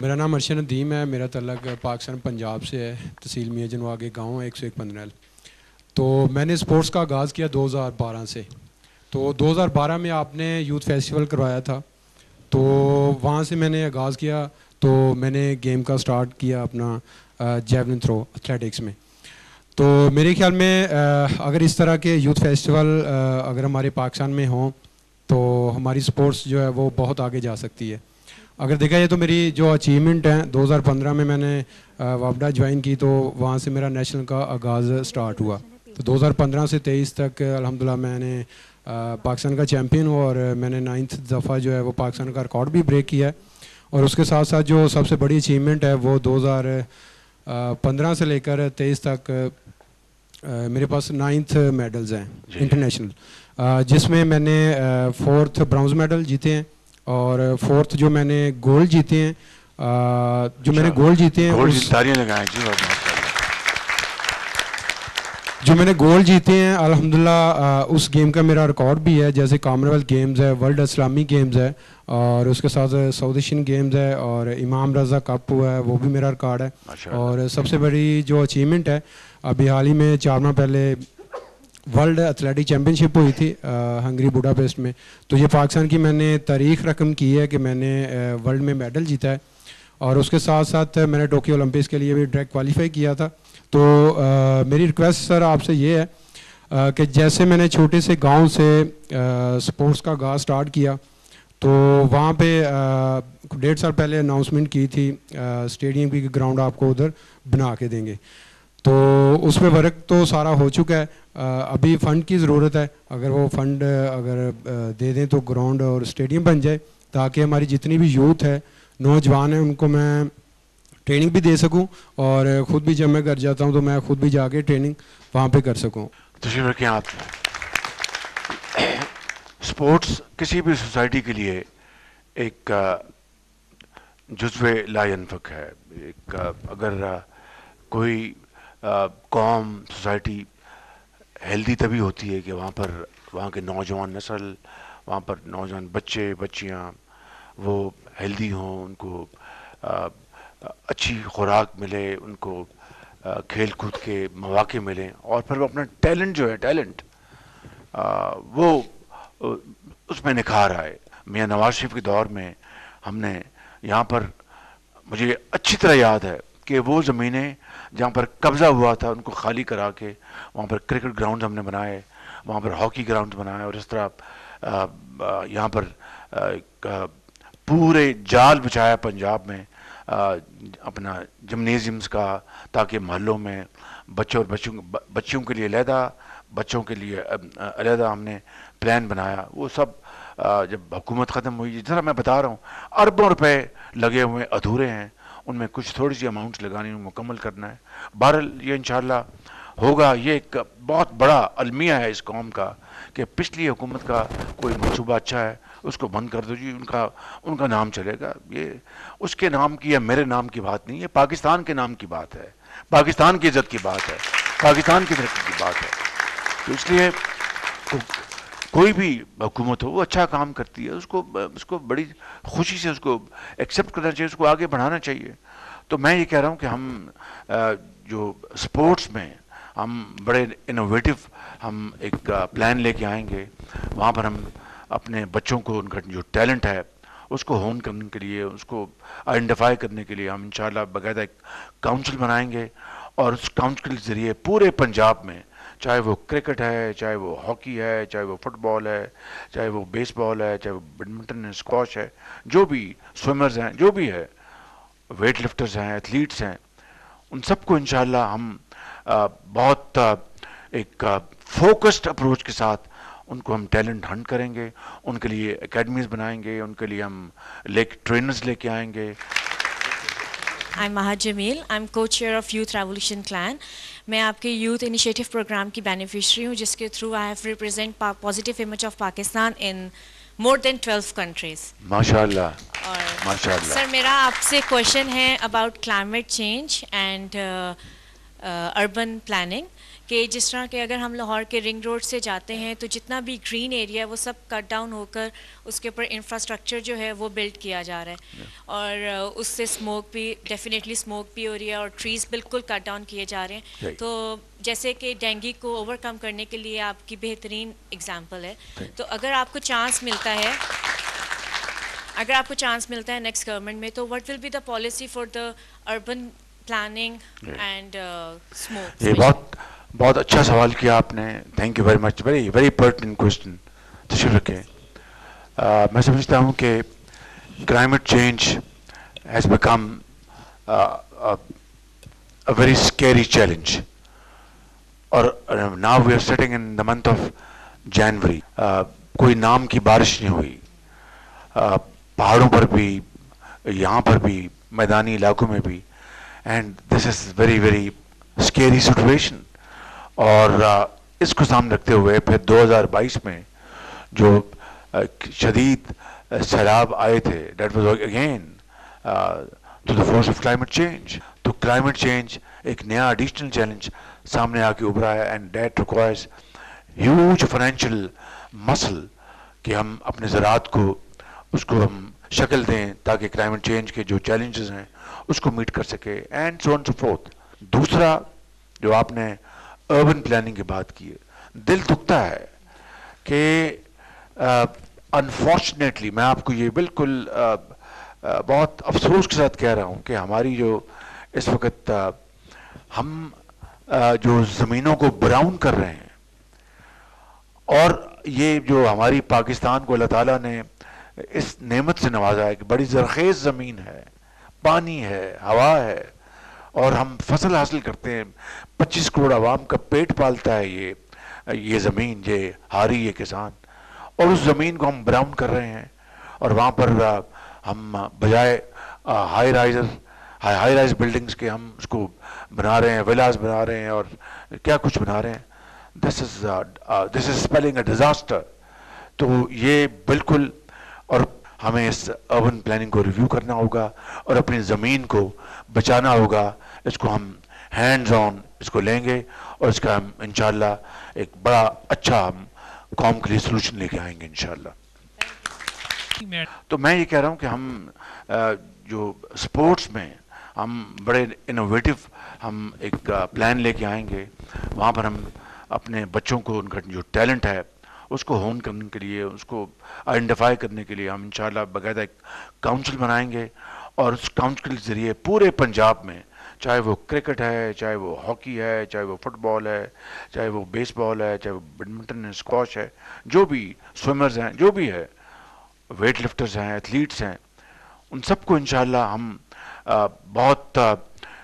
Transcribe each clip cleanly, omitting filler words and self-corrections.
میرا نام ارشد ندیم ہے. میرا تعلق پاکستان پنجاب سے ہے. تحصیل میاں جنواگ کے گاؤں ہے 101 پندرل. تو میں نے اسپورٹس کا آغاز کیا 2012 سے. تو 2012 میں آپ نے یوتھ فیسٹیول کروایا تھا, تو وہاں سے میں نے آغاز کیا. تو میں نے گیم کا سٹارٹ کیا اپنا جیولن تھرو ایتھلیٹکس میں. تو میرے خیال میں اگر اس طرح کے یوتھ فیسٹیول اگر ہمارے پاکستان میں ہوں تو ہماری سپورٹس جو ہے وہ بہت آگے جا سکتی ہے. اگر دیکھا جائے تو میری جو اچیومنٹ ہیں 2015 میں نے وابڈا جوائن کی, تو وہاں سے میرا نیشنل کا آغاز سٹارٹ ہوا. تو 2015 سے 23 تک الحمدللہ میں نے پاکستان کا چیمپئن ہوا, اور میں نے 9th دفعہ جو ہے وہ پاکستان کا ریکارڈ بھی بریک کیا ہے. اور اس کے ساتھ ساتھ جو سب سے بڑی اچیومنٹ ہے وہ 2015 سے لے کر 23 تک میرے پاس 9th میڈلز ہیں انٹرنیشنل, جس میں نے 4th برونز میڈل جیتے ہیں, اور 4th جو میں نے گولڈ جیتے ہیں, جو میں نے گولڈ جیتے ہیں جو میں نے گولڈ جیتے ہیں الحمدللہ اس گیم کا میرا ریکارڈ بھی ہے. جیسے کامن ویلتھ گیمز ہے, ورلڈ اسلامی گیمز ہے, اور اس کے ساتھ ساؤتھ ایشین گیمز ہے, اور امام رضا کپ ہوا ہے وہ بھی میرا ریکارڈ ہے. اور سب سے بڑی جو اچیومنٹ ہے ابھی حال ہی میں 4 ماہ پہلے ورلڈ ایتھلیٹک چیمپئن شپ ہوئی تھی ہنگری بوڈاپیسٹ میں. تو یہ پاکستان کی میں نے تاریخ رقم کی ہے کہ میں نے ورلڈ میں میڈل جیتا ہے. اور اس کے ساتھ ساتھ میں نے ٹوکیو اولمپکس کے لیے بھی ڈائریکٹ کوالیفائی کیا تھا. تو میری ریکویسٹ سر آپ سے یہ ہے کہ جیسے میں نے چھوٹے سے گاؤں سے سپورٹس کا آغاز سٹارٹ کیا, تو وہاں پہ 1.5 سال پہلے اناؤنسمنٹ کی تھی اسٹیڈیم کی گراؤنڈ آپ کو ادھر بنا کے دیں گے. تو اس پہ ورک تو سارا ہو چکا ہے, ابھی فنڈ کی ضرورت ہے. اگر وہ فنڈ اگر دے دیں تو گراؤنڈ اور اسٹیڈیم بن جائے, تاکہ ہماری جتنی بھی یوتھ ہے نوجوان ہیں ان کو میں ٹریننگ بھی دے سکوں, اور خود بھی جب میں گھر جاتا ہوں تو میں خود بھی جا کے ٹریننگ وہاں پہ کر سکوں. تشریف رکھیں آپ. سپورٹس کسی بھی سوسائٹی کے لیے ایک جزو لا ينفک ہے. ایک اگر کوئی قوم سوسائٹی ہیلدی تبھی ہوتی ہے کہ وہاں کے نوجوان نسل, وہاں پر نوجوان بچے بچیاں وہ ہیلدی ہوں, ان کو اچھی خوراک ملے, ان کو کھیل کود کے مواقع ملیں, اور پھر وہ اپنا ٹیلنٹ جو ہے ٹیلنٹ وہ اس میں نکھار آئے. میاں نواز شریف کے دور میں ہم نے یہاں پر, مجھے اچھی طرح یاد ہے کہ وہ زمینیں جہاں پر قبضہ ہوا تھا ان کو خالی کرا کے وہاں پر کرکٹ گراؤنڈ ہم نے بنائے, وہاں پر ہاکی گراؤنڈ بنائے, اور اس طرح یہاں پر پورے جال بچھایا پنجاب میں اپنا جمنیزیمز کا, تاکہ محلوں میں بچوں کے لیے علیحدہ, بچوں کے لیے علیحدہ ہم نے پلان بنایا. وہ سب جب حکومت ختم ہوئی, جس طرح میں بتا رہا ہوں اربوں روپے لگے ہوئے ادھورے ہیں, ان میں کچھ تھوڑی سی اماؤنٹس لگانی ہے, مکمل کرنا ہے. بہرحال یہ انشاءاللہ ہوگا. یہ ایک بہت بڑا المیہ ہے اس قوم کا کہ پچھلی حکومت کا کوئی منصوبہ اچھا ہے اس کو بند کر دو جی, ان کا نام چلے گا. یہ اس کے نام کی یا میرے نام کی بات نہیں ہے, پاکستان کے نام کی بات ہے, پاکستان کی عزت کی بات ہے, پاکستان کی ترقی کی بات ہے. تو اس لیے کوئی بھی حکومت ہو وہ اچھا کام کرتی ہے, اس کو بڑی خوشی سے اس کو ایکسیپٹ کرنا چاہیے, اس کو آگے بڑھانا چاہیے. تو میں یہ کہہ رہا ہوں کہ ہم جو سپورٹس میں ہم بڑے انوویٹو ہم ایک پلان لے کے آئیں گے. وہاں پر ہم اپنے بچوں کو ان کا جو ٹیلنٹ ہے اس کو ہون کرنے کے لیے, اس کو آئیڈینٹیفائی کرنے کے لیے ہم انشاءاللہ باقاعدہ ایک کاؤنسل بنائیں گے, اور اس کاؤنسل کے ذریعے پورے پنجاب میں, چاہے وہ کرکٹ ہے, چاہے وہ ہاکی ہے, چاہے وہ فٹ بال ہے, چاہے وہ بیس بال ہے, چاہے وہ بیڈمنٹن ہے, اسکواش ہے, جو بھی سوئمرز ہیں, جو بھی ہے, ویٹ لفٹرز ہیں, ایتھلیٹس ہیں, ان سب کو انشاءاللہ ہم بہت ایک فوکسڈ اپروچ کے ساتھ ان کو ہم ٹیلنٹ ہنٹ کریں گے, ان کے لیے اکیڈمیز بنائیں گے, ان کے لیے ہم ٹرینرز لے کے آئیں گے. I'm Maha Jamil. I'm co-chair of Youth Revolution Clan. میں آپ کے یوتھ انیشیٹو پروگرام کی بینیفیشری ہوں, جس کے through I have represent positive image of Pakistan in more than 12 countries. ماشاء اللہ. اور سر میرا آپ سے کویشچن ہے about climate change and urban planning, کہ کہ جس طرح کہ اگر ہم لاہور کے رنگ روڈ سے جاتے ہیں تو جتنا بھی گرین ایریا ہے وہ سب کٹ ڈاؤن ہو کر اس کے اوپر انفراسٹرکچر جو ہے وہ بلڈ کیا جا رہا ہے، اور اس سے اسموک بھی ڈیفینیٹلی اسموک بھی ہو رہی ہے، اور ٹریز بالکل کٹ ڈاؤن کیے جا رہے ہیں. تو جیسے کہ ڈینگی کو اوور کم کرنے کے لیے آپ کی بہترین اگزامپل ہے. تو اگر آپ کو چانس ملتا ہے نیکسٹ گورنمنٹ میں، تو what will be the policy for the urban planning and smoke? یہ بہت اچھا سوال کیا آپ نے. Thank you very much. Very very pertinent question. تشریف رکھیں. میں سمجھتا ہوں کہ climate change has become a very scary challenge. اور now we are sitting in the month of January. کوئی نام کی بارش نہیں ہوئی. پہاڑوں پر بھی، یہاں پر بھی، میدانی علاقوں میں بھی. And this is very very scary situation. اور اس کو سامنے رکھتے ہوئے پھر 2022 میں جو شدید سیلاب آئے تھے، that was again to the force of climate change. تو کلائمیٹ چینج ایک نیا ایڈیشنل چیلنج سامنے آ کے ابھرا ہے، and that requires huge financial muscle کہ ہم اپنے زراعت کو اس کو ہم شکل دیں تاکہ کلائمیٹ چینج کے جو چیلنجز ہیں اس کو میٹ کر سکے، and so on so forth. دوسرا جو آپ نے اربن پلاننگ کی بات کی ہے، دل دکھتا ہے کہ انفارچونیٹلی میں آپ کو یہ بالکل بہت افسوس کے ساتھ کہہ رہا ہوں کہ ہماری جو اس وقت ہم جو زمینوں کو براؤن کر رہے ہیں، اور یہ جو ہماری پاکستان کو اللہ تعالیٰ نے اس نعمت سے نوازا ہے کہ بڑی زرخیز زمین ہے، پانی ہے، ہوا ہے، اور ہم فصل حاصل کرتے ہیں. 25 کروڑ عوام کا پیٹ پالتا ہے یہ زمین، یہ ہاری، یہ کسان. اور اس زمین کو ہم براؤن کر رہے ہیں، اور وہاں پر ہم بجائے ہائی رائز بلڈنگز کے ہم اس کو بنا رہے ہیں، ولاز بنا رہے ہیں، اور کیا کچھ بنا رہے ہیں. دس از اسپیلنگ اے ڈیزاسٹر. تو یہ بالکل، اور ہمیں اس اربن پلاننگ کو ریویو کرنا ہوگا اور اپنی زمین کو بچانا ہوگا. اس کو ہم ہینڈز آن اس کو لیں گے، اور اس کا ہم انشاءاللہ ایک بڑا اچھا ہم قوم کے لیے سلوشن لے کے آئیں گے انشاءاللہ. تو میں یہ کہہ رہا ہوں کہ ہم جو سپورٹس میں ہم بڑے انوویٹو ہم ایک پلان لے کے آئیں گے. وہاں پر ہم اپنے بچوں کو ان کا جو ٹیلنٹ ہے اس کو ہون کرنے کے لیے، اس کو آئیڈینٹیفائی کرنے کے لیے ہم انشاءاللہ باقاعدہ ایک کاؤنسل بنائیں گے. اور اس کاؤنسل کے ذریعے پورے پنجاب میں، چاہے وہ کرکٹ ہے، چاہے وہ ہاکی ہے، چاہے وہ فٹ بال ہے، چاہے وہ بیس بال ہے، چاہے وہ بیڈمنٹن ہے، اسکواش ہے، جو بھی سوئمرز ہیں، جو بھی ہے، ویٹ لفٹرز ہیں، ایتھلیٹس ہیں، ان سب کو انشاءاللہ ہم بہت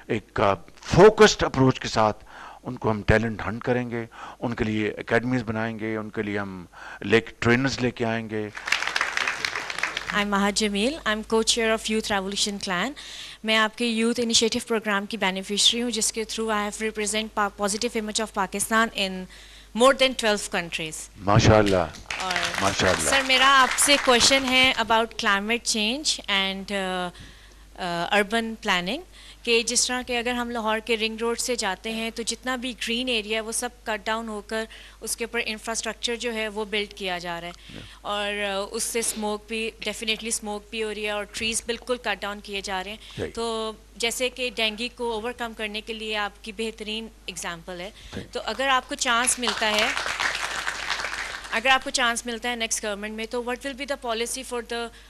ایک فوکسڈ اپروچ کے ساتھ ان کو ہم ٹیلنٹ ہنٹ کریں گے. ان کے لیے اکیڈمیز بنائیں گے، ان کے لیے ہم ٹرینرز لے کے آئیں گے. I'm Maha Jamil. I'm co-chair of Youth Revolution Clan. میں آپ کے یوتھ انیشیٹو پروگرام کی بینیفیشری ہوں، جس کے through I have represent positive image of Pakistan in more than 12 countries. ماشاء اللہ. اور سر میرا آپ سے کویشچن ہے about climate change and urban planning, کہ جس طرح کہ اگر ہم لاہور کے رنگ روڈ سے جاتے ہیں تو جتنا بھی گرین ایریا ہے وہ سب کٹ ڈاؤن ہو کر اس کے اوپر انفراسٹرکچر جو ہے وہ بلڈ کیا جا رہا ہے، اور اس سے اسموک بھی ڈیفینیٹلی اسموک بھی ہو رہی ہے، اور ٹریز بالکل کٹ ڈاؤن کیے جا رہے ہیں. تو جیسے کہ ڈینگی کو اوور کم کرنے کے لیے آپ کی بہترین اگزامپل ہے. تو اگر آپ کو چانس ملتا ہے نیکسٹ گورنمنٹ میں، تو what will be the policy for the